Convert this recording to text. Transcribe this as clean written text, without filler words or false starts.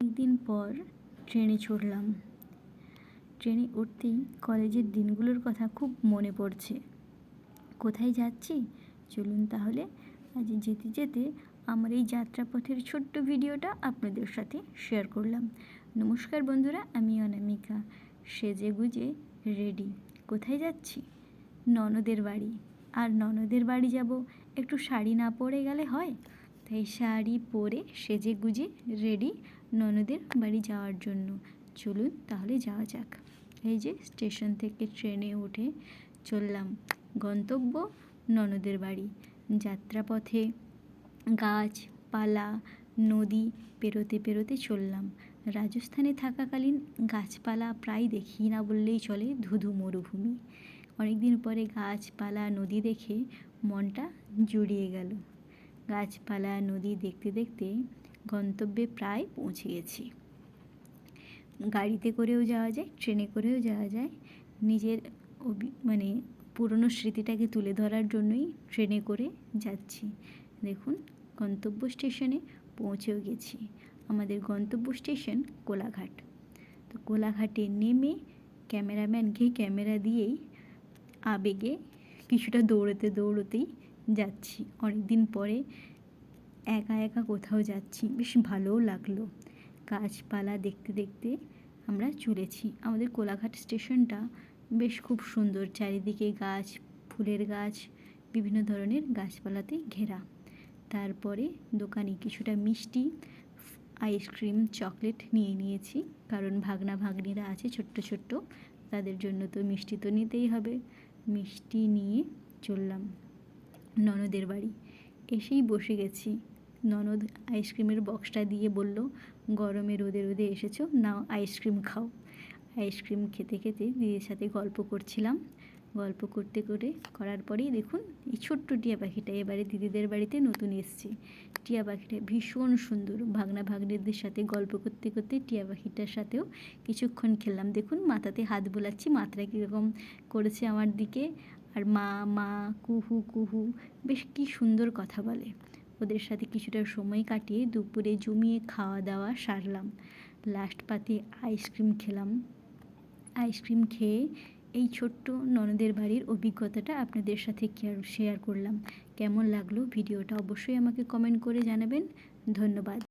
অনেকদিন পর ট্রেনে চড়লাম। ট্রেনে উঠতেই কলেজের দিনগুলোর কথা খুব মনে পড়ছে। কোথায় যাচ্ছি চলুন তাহলে আজ যেতে যেতে আমার এই যাত্রাপথের ছোট্ট ভিডিওটা আপনাদের সাথে শেয়ার করলাম। নমস্কার বন্ধুরা, আমি অনামিকা, সেজে গুজে রেডি। কোথায় যাচ্ছি? ননদের বাড়ি। আর ননদের বাড়ি যাব, একটু শাড়ি না পরে গেলে হয়? তাই শাড়ি পরে সেজে গুজে রেডি ননদের বাড়ি যাওয়ার জন্য। চলুন তাহলে যাওয়া যাক। এই যে স্টেশন থেকে ট্রেনে উঠে চললাম, গন্তব্য ননদের বাড়ি। যাত্রাপথে গাছপালা নদী পেরোতে পেরোতে চললাম। রাজস্থানে থাকাকালীন গাছপালা প্রায় দেখি না বললেই চলে, ধুধু মরুভূমি। অনেকদিন পরে গাছপালা নদী দেখে মনটা জুড়িয়ে গেল। গাছপালা নদী দেখতে দেখতে গন্তব্যে প্রায় পৌঁছে গেছি। গাড়িতে করেও যাওয়া যায়, ট্রেনে করেও যাওয়া যায়। নিজের পুরনো স্মৃতিটাকে তুলে ধরার জন্যই ট্রেনে করে যাচ্ছি। দেখুন, গন্তব্য স্টেশনে পৌঁছেও গেছি। আমাদের গন্তব্য স্টেশন কোলাঘাট। তো কোলাঘাটে নেমে ক্যামেরাম্যানকে ক্যামেরা দিয়েই আবেগে কিছুটা দৌড়তেই যাচ্ছি। অনেকদিন পরে একা একা কোথাও যাচ্ছি, বেশ ভালোও লাগলো। গাছপালা দেখতে দেখতে আমরা চলেছি। আমাদের কোলাঘাট স্টেশনটা বেশ খুব সুন্দর, চারিদিকে গাছ, ফুলের গাছ, বিভিন্ন ধরনের গাছপালাতে ঘেরা। তারপরে দোকানে কিছুটা মিষ্টি, আইসক্রিম, চকলেট নিয়ে নিয়েছি, কারণ ভাগনা ভাগ্নিরা আছে ছোট্ট ছোট্ট, তাদের জন্য তো মিষ্টি তো নিতেই হবে। মিষ্টি নিয়ে চললাম ননদের বাড়ি। এসেই বসে গেছি। ননদ আইসক্রিমের বক্সটা দিয়ে বলল, গরমে রোদে রোদে এসেছো, নাও আইসক্রিম খাও। আইসক্রিম খেতে খেতে দিদির সাথে গল্প করছিলাম। গল্প করার পরেই দেখুন এই ছোট্ট টিয়া পাখিটা এবারে দিদিদের বাড়িতে নতুন এসছে। টিয়া পাখিটা ভীষণ সুন্দর। ভাগনা ভাগ্নিদের সাথে গল্প করতে করতে টিয়া পাখিটার সাথেও কিছুক্ষণ খেললাম। দেখুন মাথাতে হাত বোলাচ্ছি, মাথাটা কীরকম করেছে আমার দিকে। আর মা মা কুহু কুহু, বেশ কী সুন্দর কথা বলে। ওদের সাথে কিছুটা সময় কাটিয়ে দুপুরে জমিয়ে খাওয়া দাওয়া সারলাম। লাস্ট পাতে আইসক্রিম খেলাম। আইসক্রিম খেয়ে এই ছোট্ট ননদের বাড়ির অভিজ্ঞতাটা আপনাদের সাথে শেয়ার করলাম। কেমন লাগলো ভিডিওটা অবশ্যই আমাকে কমেন্ট করে জানাবেন। ধন্যবাদ।